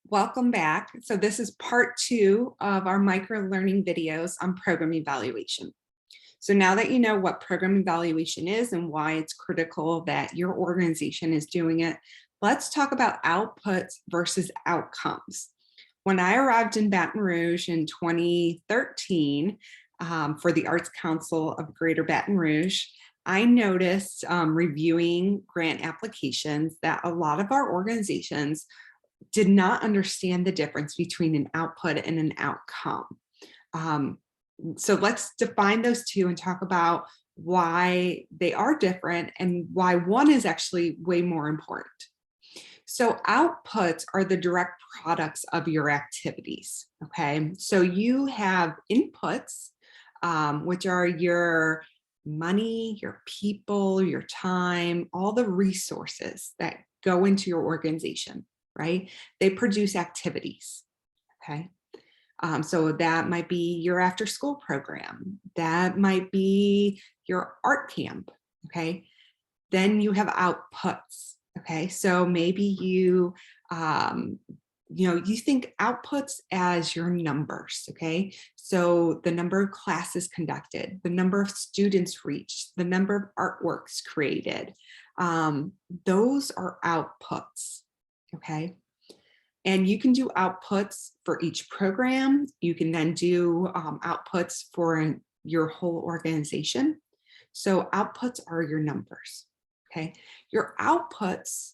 Welcome back. So this is part 2 of our micro learning videos on program evaluation. So now that you know what program evaluation is and why it's critical that your organization is doing it, let's talk about outputs versus outcomes. When I arrived in Baton Rouge in 2013 for the Arts Council of Greater Baton Rouge, I noticed reviewing grant applications that a lot of our organizations did not understand the difference between an output and an outcome. So let's define those two and talk about why they are different and why one is actually way more important. So outputs are the direct products of your activities, okay? So you have inputs, which are your money, your people, your time, all the resources that go into your organization, right? They produce activities, okay? So that might be your after school program. That might be your art camp, okay? Then you have outputs, okay? So maybe you think outputs as your numbers, okay? So the number of classes conducted, the number of students reached, the number of artworks created. Those are outputs, okay? And you can do outputs for each program. You can then do outputs for your whole organization. So outputs are your numbers, okay? Your outputs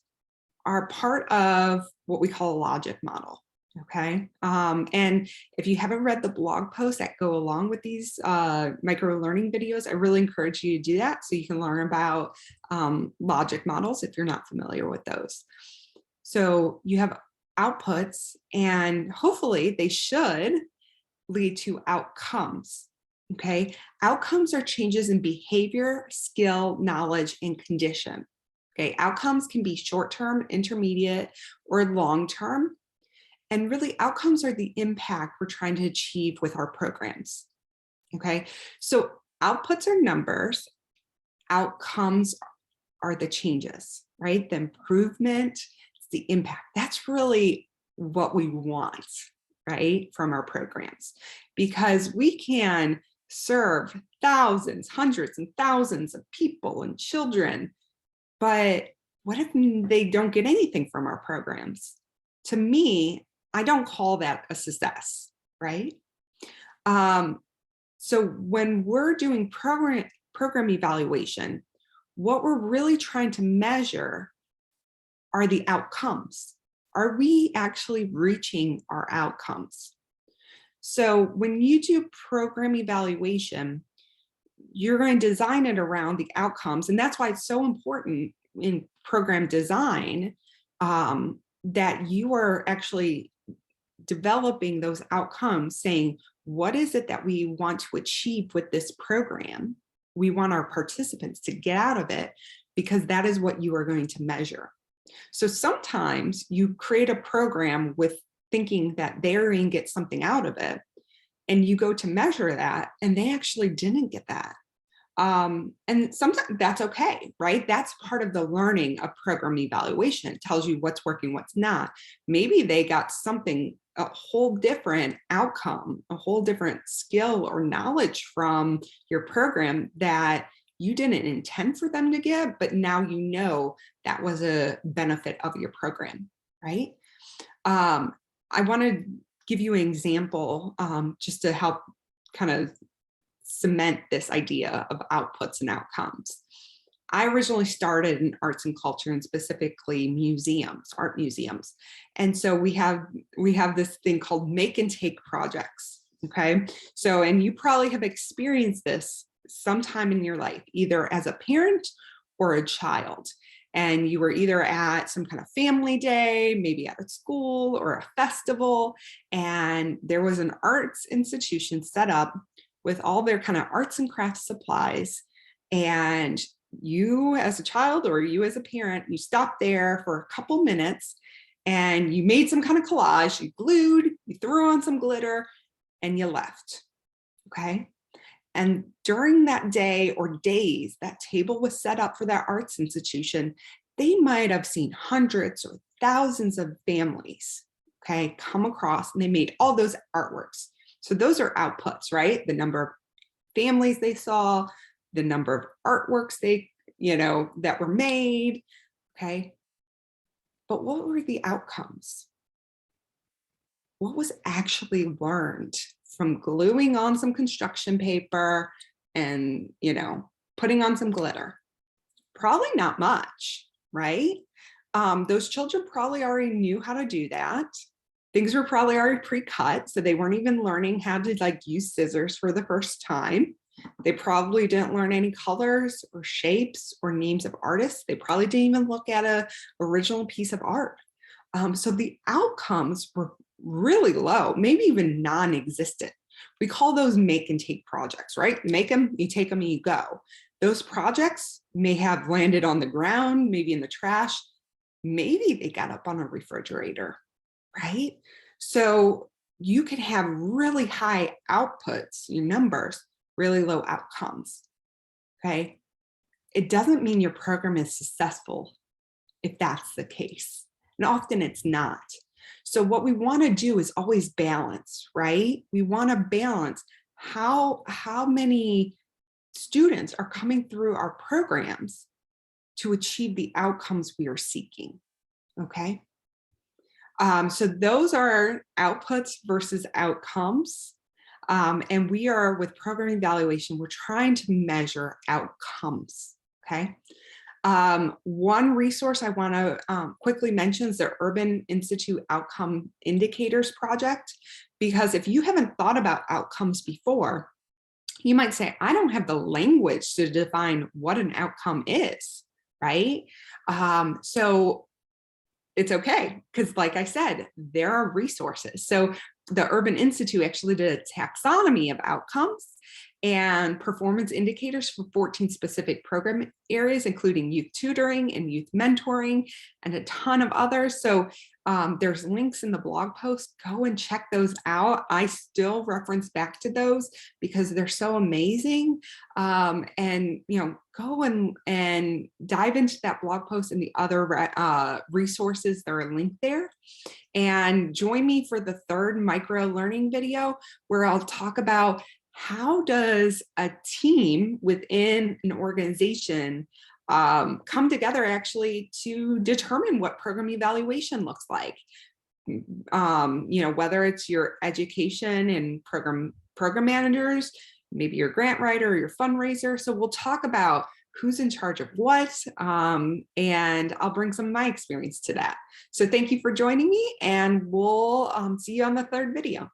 are part of what we call a logic model, okay? And if you haven't read the blog posts that go along with these micro learning videos, I really encourage you to do that so you can learn about logic models if you're not familiar with those. So you have outputs, and hopefully they should lead to outcomes, okay? Outcomes are changes in behavior, skill, knowledge, and condition, okay? Outcomes can be short-term, intermediate, or long-term, and really outcomes are the impact we're trying to achieve with our programs, okay? So outputs are numbers, outcomes are the changes, right? The improvement, the impact. That's really what we want, right, from our programs, because we can serve thousands, hundreds and thousands of people and children, but what if they don't get anything from our programs? To me, I don't call that a success, right? So when we're doing program evaluation, what we're really trying to measure are the outcomes. Are we actually reaching our outcomes? So when you do program evaluation, you're going to design it around the outcomes. And that's why it's so important in program design that you are actually developing those outcomes, saying, what is it that we want to achieve with this program? We want our participants to get out of it, because that is what you are going to measure. So sometimes you create a program with thinking that they're going to get something out of it, and you go to measure that and they actually didn't get that. And sometimes that's okay, right? That's part of the learning of program evaluation. It tells you what's working, what's not. Maybe they got something, a whole different outcome, a whole different skill or knowledge from your program that you didn't intend for them to get, but now you know that was a benefit of your program, right? I want to give you an example just to help kind of cement this idea of outputs and outcomes. I originally started in arts and culture, and specifically museums, art museums. And so we have this thing called make and take projects, okay? So, and you probably have experienced this sometime in your life, either as a parent or a child. And you were either at some kind of family day, maybe at a school or a festival, and there was an arts institution set up with all their kind of arts and crafts supplies. And you as a child or you as a parent, you stopped there for a couple minutes and you made some kind of collage, you glued, you threw on some glitter, and you left, okay? And during that day or days, that table was set up for that arts institution, they might have seen hundreds or thousands of families, okay, come across, and they made all those artworks. So those are outputs, right? The number of families they saw, the number of artworks they, that were made, okay? But what were the outcomes? What was actually learned from gluing on some construction paper and, putting on some glitter? Probably not much, right? Those children probably already knew how to do that. Things were probably already pre-cut, so they weren't even learning how to use scissors for the first time. They probably didn't learn any colors or shapes or names of artists. They probably didn't even look at an original piece of art. So the outcomes were really low, maybe even non-existent. We call those make and take projects, right? Make them, you take them, and you go. Those projects may have landed on the ground, maybe in the trash, maybe they got up on a refrigerator, right? So you could have really high outputs, your numbers, really low outcomes, okay? It doesn't mean your program is successful if that's the case. And often it's not. So what we want to do is always balance, right? We want to balance how many students are coming through our programs to achieve the outcomes we are seeking, okay? So those are outputs versus outcomes. And we are, with program evaluation, we're trying to measure outcomes, okay? One resource I want to quickly mention is the Urban Institute Outcome Indicators Project, because if you haven't thought about outcomes before, you might say, I don't have the language to define what an outcome is, right? So it's okay, because like I said, there are resources. So the Urban Institute actually did a taxonomy of outcomes and performance indicators for 14 specific program areas, including youth tutoring and youth mentoring and a ton of others. So there's links in the blog post. Go and check those out. I still reference back to those because they're so amazing. And go and dive into that blog post and the other resources that are linked there. And join me for the third micro learning video, where I'll talk about how does a team within an organization come together actually to determine what program evaluation looks like. Whether it's your education and program managers, maybe your grant writer or your fundraiser. So we'll talk about who's in charge of what, and I'll bring some of my experience to that. So thank you for joining me, and we'll see you on the third video.